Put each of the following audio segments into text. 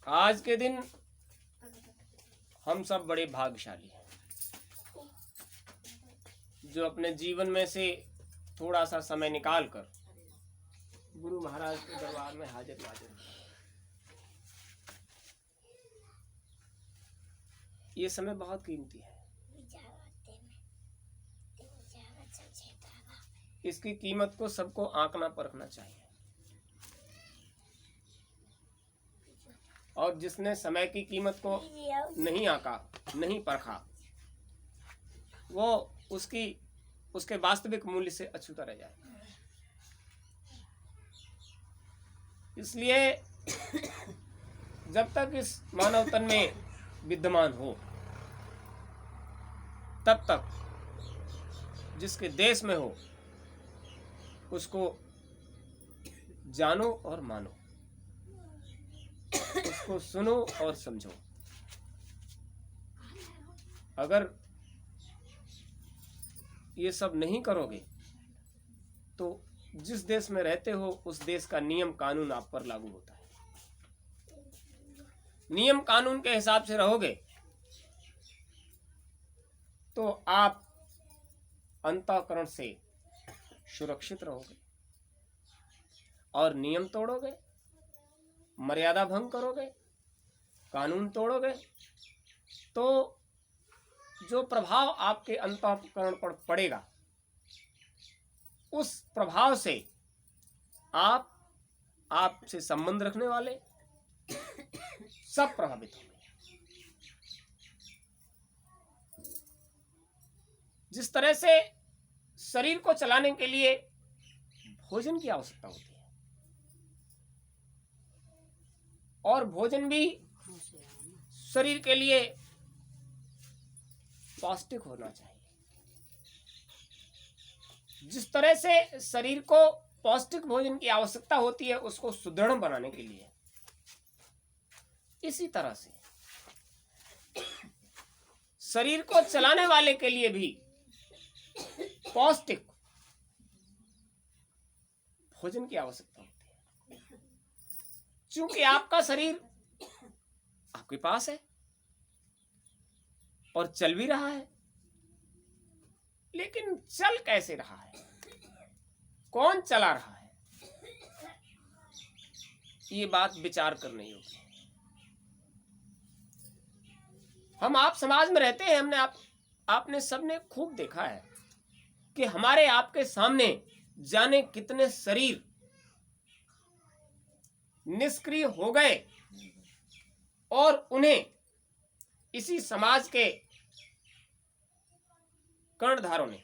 आज के दिन हम सब बड़े भाग्यशाली हैं जो अपने जीवन में से थोड़ा सा समय निकाल कर गुरु महाराज के दरबार में हाजिर नाजिर। ये समय बहुत कीमती है, इसकी कीमत को सबको आंकना परखना चाहिए। और जिसने समय की कीमत को नहीं आंका, नहीं परखा, वो उसके वास्तविक मूल्य से अछूता रह जाएगा। इसलिए जब तक इस मानव तन में विद्यमान हो तब तक जिसके देश में हो उसको जानो और मानो, उसको सुनो और समझो। अगर ये सब नहीं करोगे तो जिस देश में रहते हो उस देश का नियम कानून आप पर लागू होता है। नियम कानून के हिसाब से रहोगे तो आप अंतःकरण से सुरक्षित रहोगे। और नियम तोड़ोगे, मर्यादा भंग करोगे, कानून तोड़ोगे तो जो प्रभाव आपके अंतःकरण पर पड़ेगा उस प्रभाव से आपसे संबंध रखने वाले सब प्रभावित होंगे। जिस तरह से शरीर को चलाने के लिए भोजन की आवश्यकता होती है और भोजन भी शरीर के लिए पौष्टिक होना चाहिए। जिस तरह से शरीर को पौष्टिक भोजन की आवश्यकता होती है उसको सुदृढ़ बनाने के लिए, इसी तरह से शरीर को चलाने वाले के लिए भी पौष्टिक भोजन की आवश्यकता होती है। क्योंकि आपका शरीर आपके पास है और चल भी रहा है, लेकिन चल कैसे रहा है, कौन चला रहा है, ये बात विचार करनी होगी। हम आप समाज में रहते हैं, आपने सबने खूब देखा है कि हमारे आपके सामने जाने कितने शरीर निष्क्रिय हो गए और उन्हें इसी समाज के कर्णधारों ने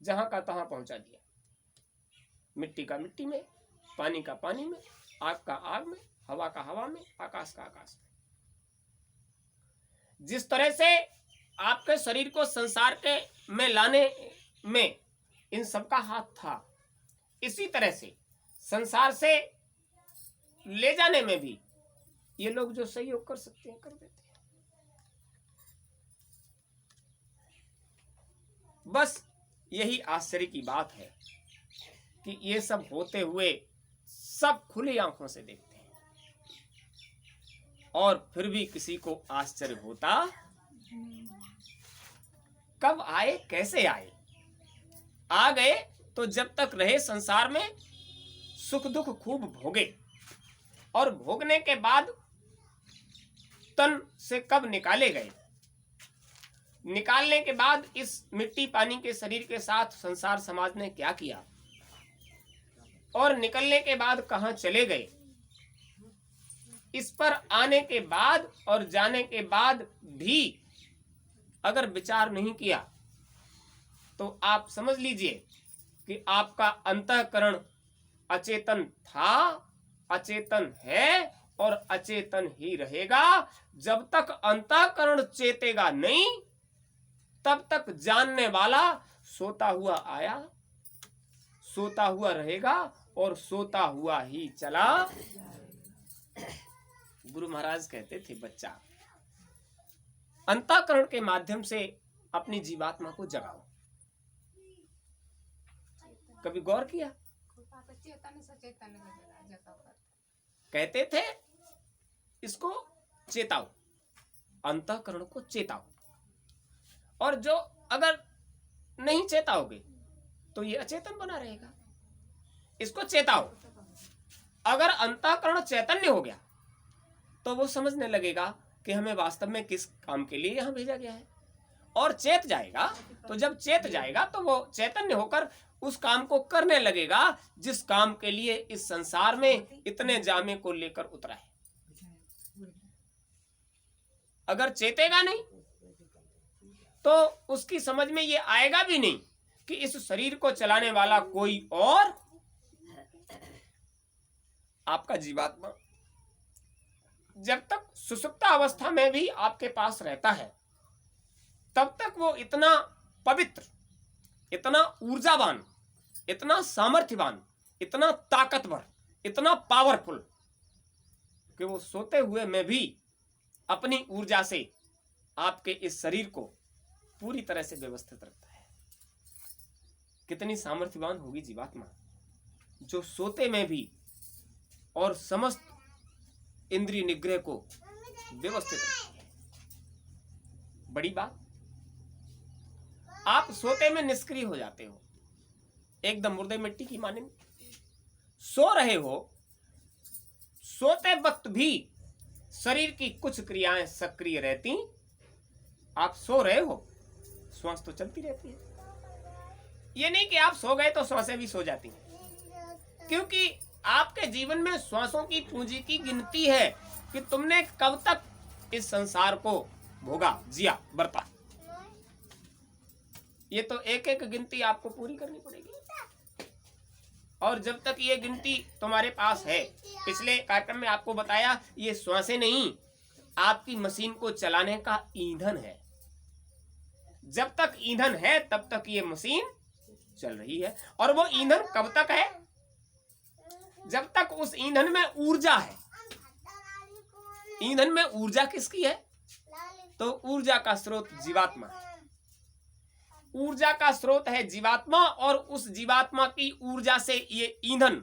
जहां का तहां पहुंचा दिया। मिट्टी का मिट्टी में, पानी का पानी में, आग का आग में, हवा का हवा में, आकाश का आकाश में। जिस तरह से आपके शरीर को संसार के में लाने में इन सबका हाथ था, इसी तरह से संसार से ले जाने में भी ये लोग जो सहयोग कर सकते हैं कर देते हैं। बस यही आश्चर्य की बात है कि ये सब होते हुए सब खुली आंखों से देखते हैं और फिर भी किसी को आश्चर्य होता। कब आए, कैसे आए? आ गए तो जब तक रहे संसार में सुख दुख खूब भोगे और भोगने के बाद तन से कब निकाले गए। निकालने के बाद इस मिट्टी पानी के शरीर के साथ संसार समाज ने क्या किया और निकलने के बाद कहां चले गए, इस पर आने के बाद और जाने के बाद भी अगर विचार नहीं किया तो आप समझ लीजिए कि आपका अंतःकरण अचेतन था, अचेतन है और अचेतन ही रहेगा। जब तक अंतःकरण चेतेगा नहीं तब तक जानने वाला सोता हुआ आया, सोता हुआ रहेगा और सोता हुआ ही चला। गुरु महाराज कहते थे, बच्चा अंतःकरण के माध्यम से अपनी जीवात्मा को जगाओ। कभी गौर किया? कहते थे इसको चेताओ, अंतःकरण को चेताओ, और जो अगर नहीं चेताओगे तो ये अचेतन बना रहेगा। इसको चेताओ। अगर अंतःकरण चैतन्य हो गया तो वो समझने लगेगा कि हमें वास्तव में किस काम के लिए यहां भेजा गया है, और चेत जाएगा। तो जब चेत जाएगा तो वो चैतन्य होकर उस काम को करने लगेगा जिस काम के लिए इस संसार में इतने जामे को लेकर उतरा है। अगर चेतेगा नहीं तो उसकी समझ में ये आएगा भी नहीं कि इस शरीर को चलाने वाला कोई और आपका जीवात्मा जब तक सुषुप्त अवस्था में भी आपके पास रहता है तब तक वो इतना पवित्र, इतना ऊर्जावान, इतना सामर्थ्यवान, इतना ताकतवर, इतना पावरफुल कि वो सोते हुए में भी अपनी ऊर्जा से आपके इस शरीर को पूरी तरह से व्यवस्थित रखता है। कितनी सामर्थ्यवान होगी जीवात्मा जो सोते में भी और समस्त इंद्रिय निग्रह को व्यवस्थित रखती है। बड़ी बात, आप सोते में निष्क्रिय हो जाते हो, एकदम मुर्दे मिट्टी की माने सो रहे हो। सोते वक्त भी शरीर की कुछ क्रियाएं सक्रिय रहती। आप सो रहे हो, श्वास तो चलती रहती है। ये नहीं कि आप सो गए तो श्वासें भी सो जाती हैं, क्योंकि आपके जीवन में श्वासों की पूंजी की गिनती है कि तुमने कब तक इस संसार को भोगा, जिया, बरता। ये तो एक एक गिनती आपको पूरी करनी पड़ेगी, और जब तक ये गिनती तुम्हारे पास है, पिछले कार्यक्रम में आपको बताया, ये श्वासें नहीं, आपकी मशीन को चलाने का ईंधन है। जब तक ईंधन है तब तक ये मशीन चल रही है। और वो ईंधन कब तक है? जब तक उस ईंधन में ऊर्जा है। ईंधन में ऊर्जा किसकी है? तो ऊर्जा का स्रोत जीवात्मा है। ऊर्जा का स्रोत है जीवात्मा, और उस जीवात्मा की ऊर्जा से ये ईंधन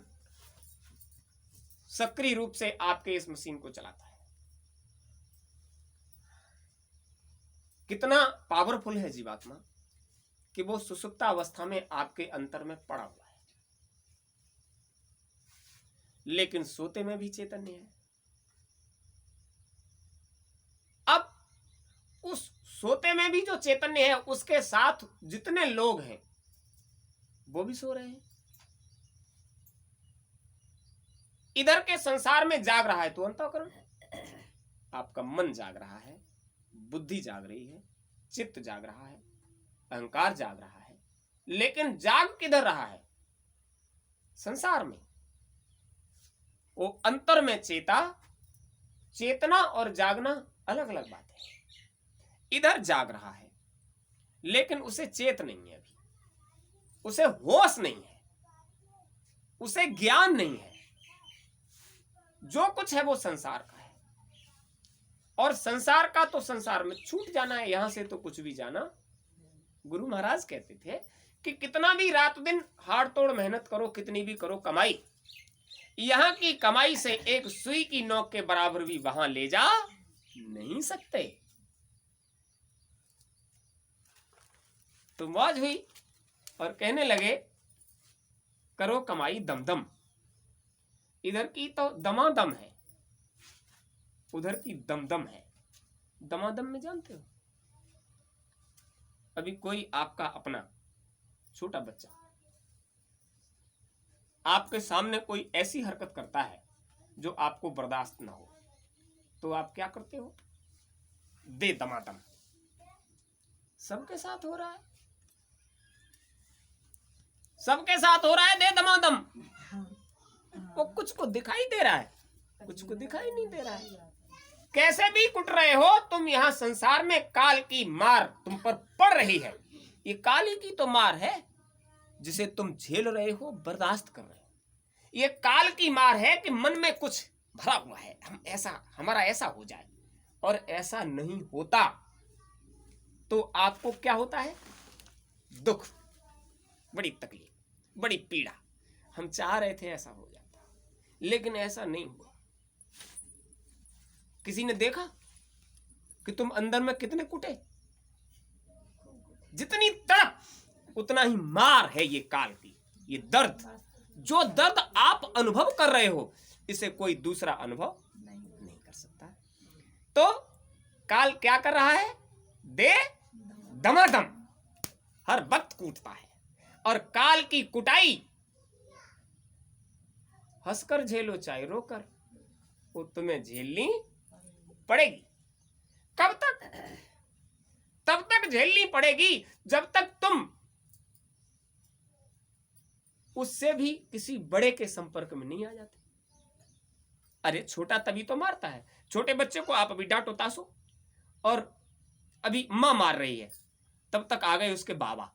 सक्रिय रूप से आपके इस मशीन को चलाता है। कितना पावरफुल है जीवात्मा कि वो सुषुप्त अवस्था में आपके अंतर में पड़ा हुआ है, लेकिन सोते में भी चैतन्य है। अब उस सोते में भी जो चैतन्य है उसके साथ जितने लोग हैं वो भी सो रहे हैं। इधर के संसार में जाग रहा है तो अंतःकरण, आपका मन जाग रहा है, बुद्धि जाग रही है, चित्त जाग रहा है, अहंकार जाग रहा है, लेकिन जाग किधर रहा है? संसार में। वो अंतर में चेतना और जागना अलग अलग बात है। इधर जाग रहा है लेकिन उसे चेत नहीं है, अभी उसे होश नहीं है, उसे ज्ञान नहीं है। जो कुछ है वो संसार का है, और संसार का तो संसार में छूट जाना है, यहां से तो कुछ भी जाना। गुरु महाराज कहते थे कि कितना भी रात दिन हाड़ तोड़ मेहनत करो, कितनी भी करो कमाई, यहां की कमाई से एक सुई की नोक के बराबर भी वहां ले जा नहीं सकते। तो मौज हुई और कहने लगे करो कमाई दमदम। इधर की तो दमादम है, उधर की दमदम है। दमादम में जानते हो, अभी कोई आपका अपना छोटा बच्चा आपके सामने कोई ऐसी हरकत करता है जो आपको बर्दाश्त ना हो, तो आप क्या करते हो? दे दमादम। सबके साथ हो रहा है, सबके साथ हो रहा है, दे दमादम। वो कुछ को दिखाई दे रहा है, कुछ को दिखाई नहीं दे रहा है। कैसे भी कुट रहे हो तुम, यहां संसार में काल की मार तुम पर पड़ रही है। ये काल ही की तो मार है जिसे तुम झेल रहे हो, बर्दाश्त कर रहे हो। ये काल की मार है कि मन में कुछ भरा हुआ है, हमारा ऐसा हो जाए, और ऐसा नहीं होता तो आपको क्या होता है? दुख, बड़ी तकलीफ, बड़ी पीड़ा। हम चाह रहे थे ऐसा हो जाता, लेकिन ऐसा नहीं हुआ। किसी ने देखा कि तुम अंदर में कितने कुटे? जितनी तड़प उतना ही मार है ये काल की। ये दर्द, जो दर्द आप अनुभव कर रहे हो, इसे कोई दूसरा अनुभव नहीं कर सकता। तो काल क्या कर रहा है? दे दमादम हर वक्त कूटता है, और काल की कुटाई हंसकर झेलो चाहे रोकर, वो तुम्हें झेलनी पड़ेगी। कब तक? तब तक झेलनी पड़ेगी जब तक तुम उससे भी किसी बड़े के संपर्क में नहीं आ जाते। अरे छोटा तभी तो मारता है। छोटे बच्चे को आप अभी डांटो तासो, और अभी मां मार रही है, तब तक आ गए उसके बाबा,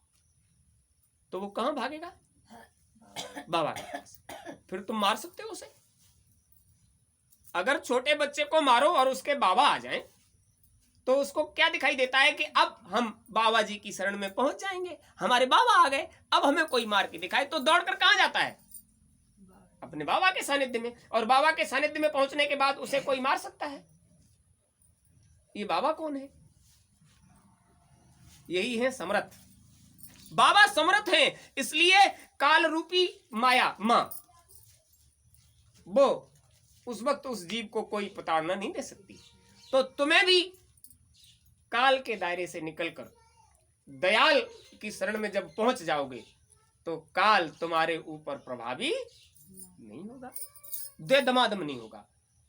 तो वो कहां भागेगा? बाबा के पास। फिर तुम मार सकते हो उसे? अगर छोटे बच्चे को मारो और उसके बाबा आ जाएं, तो उसको क्या दिखाई देता है कि अब हम बाबा जी की शरण में पहुंच जाएंगे, हमारे बाबा आ गए, अब हमें कोई मार के दिखाए। तो दौड़कर कहां जाता है? अपने बाबा के सानिध्य में। और बाबा के सानिध्य में पहुंचने के बाद उसे कोई मार सकता है? ये बाबा कौन है? यही है समर्थ। बाबा समर्थ हैं, इसलिए काल रूपी माया मां, वो उस वक्त उस जीव को कोई प्रताड़ना नहीं दे सकती। तो तुम्हें भी काल के दायरे से निकलकर दयाल की शरण में जब पहुंच जाओगे, तो काल तुम्हारे ऊपर प्रभावी नहीं होगा, दे दमादम नहीं होगा।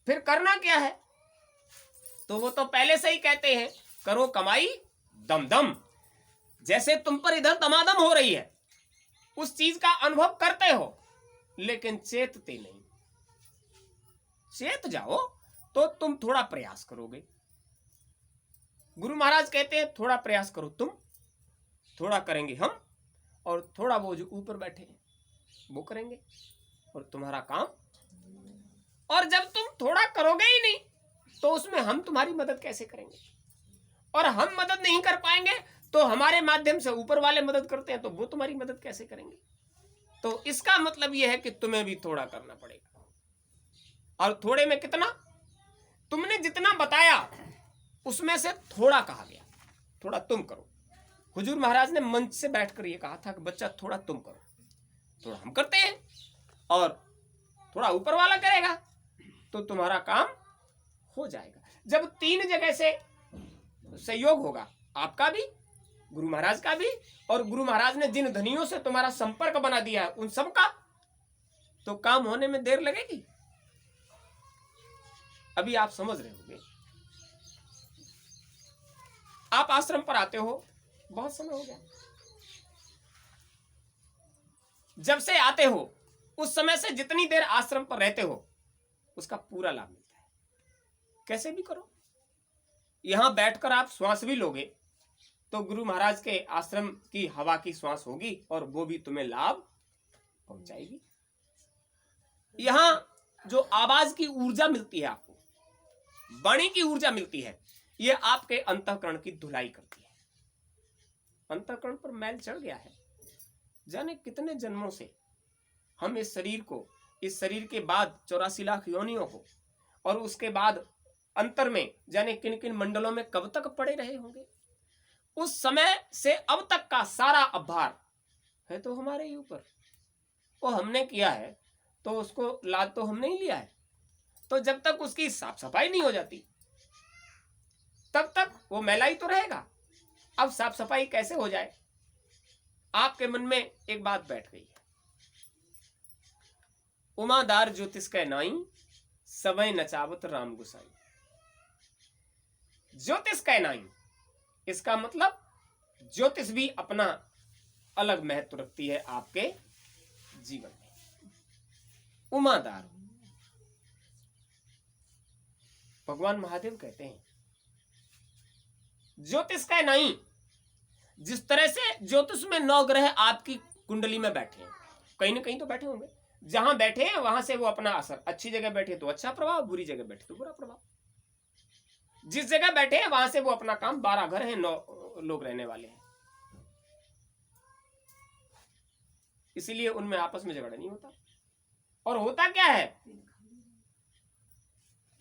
फिर करना क्या है? तो वो तो पहले से ही कहते हैं, करो कमाई दम दम। जैसे तुम पर इधर दमादम हो रही है, उस चीज का अनुभव करते हो, लेकिन चेतते नहीं। चेत जाओ तो तुम थोड़ा प्रयास करोगे। गुरु महाराज कहते हैं, थोड़ा प्रयास करो तुम, थोड़ा करेंगे हम, और थोड़ा वो जो ऊपर बैठे हैं वो करेंगे, और तुम्हारा काम। और जब तुम थोड़ा करोगे ही नहीं, तो उसमें हम तुम्हारी मदद कैसे करेंगे? और हम मदद नहीं कर पाएंगे तो हमारे माध्यम से ऊपर वाले मदद करते हैं, तो वो तुम्हारी मदद कैसे करेंगे? तो इसका मतलब यह है कि तुम्हें भी थोड़ा करना पड़ेगा। और थोड़े में कितना? तुमने जितना बताया उसमें से थोड़ा कहा गया, थोड़ा तुम करो। हुजूर महाराज ने मंच से बैठकर यह कहा था कि बच्चा थोड़ा तुम करो, थोड़ा हम करते हैं, और थोड़ा ऊपर वाला करेगा, तो तुम्हारा काम हो जाएगा। जब तीन जगह से सहयोग होगा, आपका भी, गुरु महाराज का भी, और गुरु महाराज ने जिन धनियों से तुम्हारा संपर्क बना दिया है उन सब का, तो काम होने में देर लगेगी? अभी आप समझ रहे होंगे। आप आश्रम पर आते हो, बहुत समय हो गया, जब से आते हो उस समय से जितनी देर आश्रम पर रहते हो उसका पूरा लाभ मिलता है। कैसे भी करो, यहां बैठकर आप श्वास भी लोगे तो गुरु महाराज के आश्रम की हवा की श्वास होगी, और वो भी तुम्हें लाभ पहुंचाएगी। यहां जो आवाज की ऊर्जा मिलती है, आपको वाणी की ऊर्जा मिलती है, ये आपके अंतःकरण की धुलाई करती है। अंतःकरण पर मैल चढ़ गया है, जाने कितने जन्मों से हम इस शरीर को, इस शरीर के बाद 84 लाख योनियों को, और उसके बाद अंतर में जाने किन किन मंडलों में कब तक पड़े रहे होंगे। उस समय से अब तक का सारा अभार है तो हमारे ही ऊपर। वो हमने किया है तो उसको लाद तो हमने ही लिया है। तो जब तक उसकी साफ सफाई नहीं हो जाती तब तक वो मैला ही तो रहेगा। अब साफ सफाई कैसे हो जाए? आपके मन में एक बात बैठ गई है, उमादार ज्योतिष कै नाई, सवै नचावत राम गुसाई। ज्योतिष कै नाई, इसका मतलब ज्योतिष भी अपना अलग महत्व रखती है आपके जीवन में। उमादार, भगवान महादेव कहते हैं ज्योतिष कै नाई। जिस तरह से ज्योतिष में 9 ग्रह आपकी कुंडली में बैठे हैं, कहीं ना कहीं तो बैठे होंगे, जहां बैठे हैं वहां से वो अपना असर, अच्छी जगह बैठे तो अच्छा प्रभाव, बुरी जगह बैठे तो बुरा प्रभाव। जिस जगह बैठे हैं वहां से वो अपना काम, 12 घर है, लोग रहने वाले हैं, इसीलिए उनमें आपस में झगड़ा नहीं होता। और होता क्या है,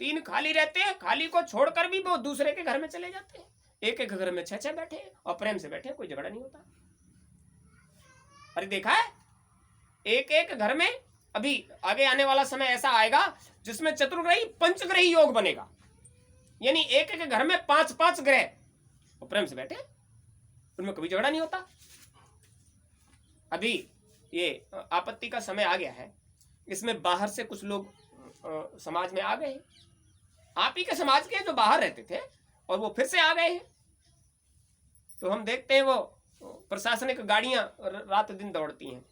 3 खाली रहते हैं, खाली को छोड़कर भी वो दूसरे के घर में चले जाते हैं। एक एक घर में 6-6 बैठे हैं और प्रेम से बैठे हैं, कोई झगड़ा नहीं होता। अरे देखा है, एक एक घर में अभी आगे आने वाला समय ऐसा आएगा जिसमें चतुर्ग्रही पंचग्रही योग बनेगा, यानी एक एक घर में 5-5 ग्रह और प्रेम से बैठे, उनमें कभी झगड़ा नहीं होता। अभी ये आपत्ति का समय आ गया है, इसमें बाहर से कुछ लोग समाज में आ गए हैं, आप ही के समाज के जो बाहर रहते थे और वो फिर से आ गए हैं। तो हम देखते हैं वो प्रशासनिक गाड़ियां रात दिन दौड़ती हैं,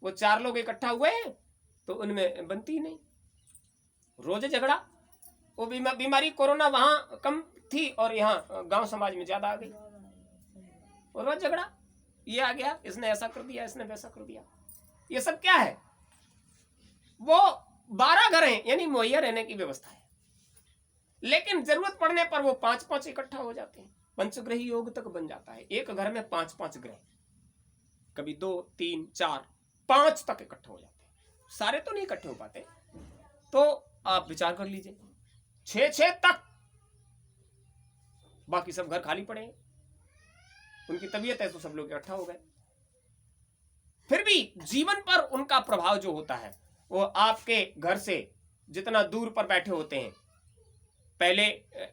वो 4 लोग इकट्ठा हुए हैं तो उनमें बनती ही नहीं, रोज झगड़ा। वो बीमारी कोरोना वहां कम थी और यहाँ गांव समाज में ज्यादा आ गई, और रोज झगड़ा, ये आ गया, इसने ऐसा कर दिया, इसने वैसा कर दिया। ये सब क्या है, वो 12 घर हैं, यानी मुहैया रहने की व्यवस्था है, लेकिन जरूरत पड़ने पर वो 5-5 इकट्ठा हो जाते हैं, पंचग्रही योग तक बन जाता है। एक घर में 5-5 ग्रह, कभी 2, 3, 4, 5 तक इकट्ठे हो जाते हैं। सारे तो नहीं इकट्ठे हो पाते, तो आप विचार कर लीजिए, 6-6 तक, बाकी सब घर खाली पड़े हैं, उनकी तबीयत है तो सब लोग इकट्ठा हो गए। फिर भी जीवन पर उनका प्रभाव जो होता है, वो आपके घर से जितना दूर पर बैठे होते हैं, पहले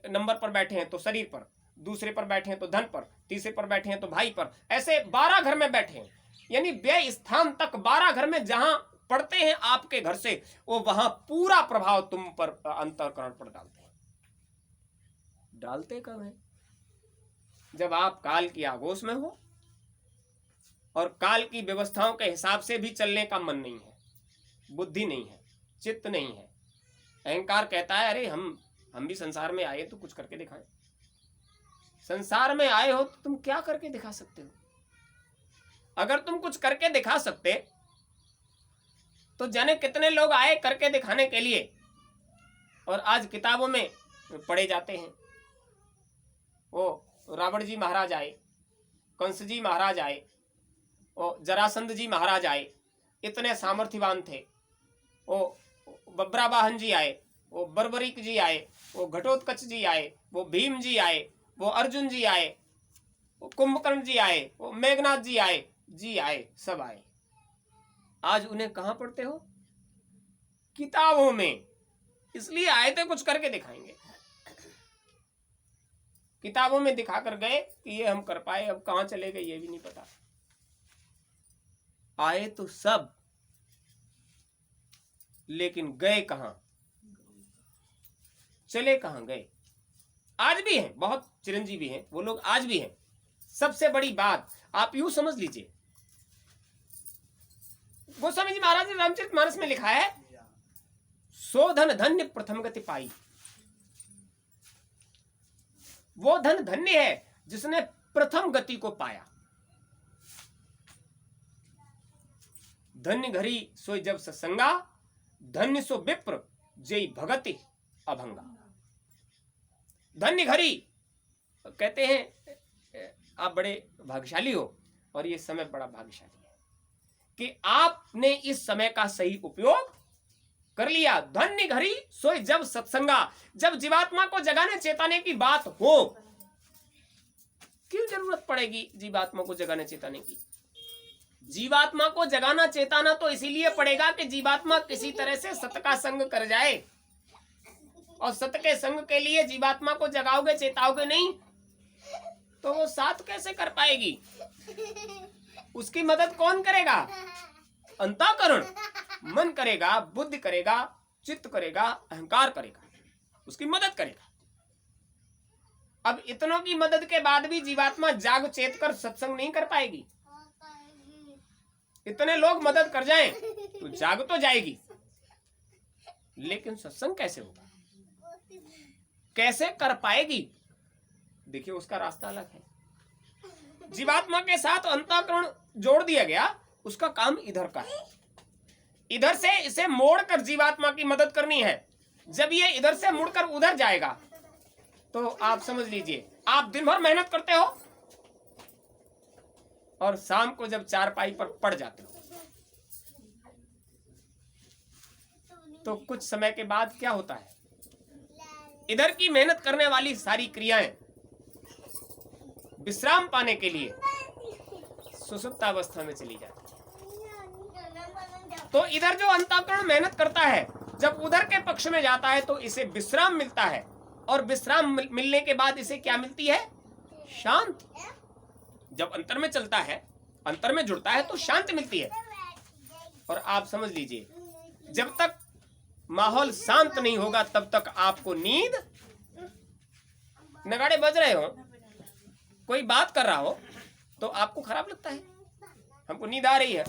नंबर पर बैठे हैं तो शरीर पर, दूसरे पर बैठे हैं तो धन पर, तीसरे पर बैठे हैं तो भाई पर, ऐसे 12 घर में बैठे हैं, यानी व्यय स्थान तक 12 घर में जहां पड़ते हैं आपके घर से, वो वहां पूरा प्रभाव तुम पर अंतःकरण पर डालते हैं। डालते कब है, जब आप काल की आगोश में हो और काल की व्यवस्थाओं के हिसाब से भी चलने का मन नहीं है, बुद्धि नहीं है, चित्त नहीं है। अहंकार कहता है अरे हम भी संसार में आए तो कुछ करके दिखाएं। संसार में आए हो तो तुम क्या करके दिखा सकते हो? अगर तुम कुछ करके दिखा सकते तो जाने कितने लोग आए करके दिखाने के लिए, और आज किताबों में पढ़े जाते हैं। वो रावण जी महाराज आए, कंस जी महाराज आए, और जरासंध जी महाराज आए, इतने सामर्थ्यवान थे। वो बब्रावाहन जी आए, वो बर्बरीक जी आए, वो घटोत्कच जी आए, वो भीम जी आए, वो अर्जुन जी आए, वो कुंभकर्ण जी आए, वो मेघनाथ जी आए, सब आए। आज उन्हें कहां पढ़ते हो? किताबों में। इसलिए आए थे कुछ करके दिखाएंगे, किताबों में दिखा कर गए कि ये हम कर पाए, अब कहां चले गए ये भी नहीं पता। आए तो सब, लेकिन गए कहां, चले कहां गए? आज भी हैं, बहुत चिरंजीवी हैं वो लोग, आज भी हैं। सबसे बड़ी बात आप यूं समझ लीजिए, गोस्वामी जी महाराज ने रामचरितमानस में लिखा है, सो धन धन्य प्रथम गति पाई। वो धन धन्य है जिसने प्रथम गति को पाया। धन्य घरी सोई जब सत्संगा, धन्य सो विप्र जय भगति अभंगा। धन्य घरी कहते हैं आप बड़े भाग्यशाली हो, और ये समय बड़ा भाग्यशाली है कि आपने इस समय का सही उपयोग कर लिया। धन्य घरी सोई जब सत्संगा, जब जीवात्मा को जगाने चेताने की बात हो। क्यों जरूरत पड़ेगी जीवात्मा को जगाने चेताने की? जीवात्मा को जगाना चेताना तो इसीलिए पड़ेगा कि जीवात्मा किसी तरह से सत का संग कर जाए, और सत के संग के लिए जीवात्मा को जगाओगे चेताओगे नहीं तो वो साथ कैसे कर पाएगी? उसकी मदद कौन करेगा? अंतःकरण, मन करेगा, बुद्धि करेगा, चित्त करेगा, अहंकार करेगा, उसकी मदद करेगा। अब इतनों की मदद के बाद भी जीवात्मा जाग चेत कर सत्संग नहीं कर पाएगी। इतने लोग मदद कर जाएं तो जाग तो जाएगी, लेकिन सत्संग कैसे होगा, कैसे कर पाएगी? देखिए उसका रास्ता अलग है। जीवात्मा के साथ अंतःकरण जोड़ दिया गया, उसका काम इधर का है। इधर से इसे मोड़कर जीवात्मा की मदद करनी है। जब ये इधर से मुड़कर उधर जाएगा तो आप समझ लीजिए, आप दिन भर मेहनत करते हो, और शाम को जब चारपाई पर पड़ जाते हो तो कुछ समय के बाद क्या होता है, इधर की मेहनत करने वाली सारी क्रियाएं विश्राम पाने के लिए सुषुप्तावस्था में चली जाती है। तो इधर जो अंतःकरण मेहनत करता है, जब उधर के पक्ष में जाता है तो इसे विश्राम मिलता है, और विश्राम मिलने के बाद इसे क्या मिलती है, शांति। जब अंतर में चलता है, अंतर में जुड़ता है तो शांति मिलती है। और आप समझ लीजिए, जब तक माहौल शांत नहीं होगा तब तक आपको नींद, नगाड़े बज रहे हो, कोई बात कर रहा हो तो आपको खराब लगता है, हमको नींद आ रही है।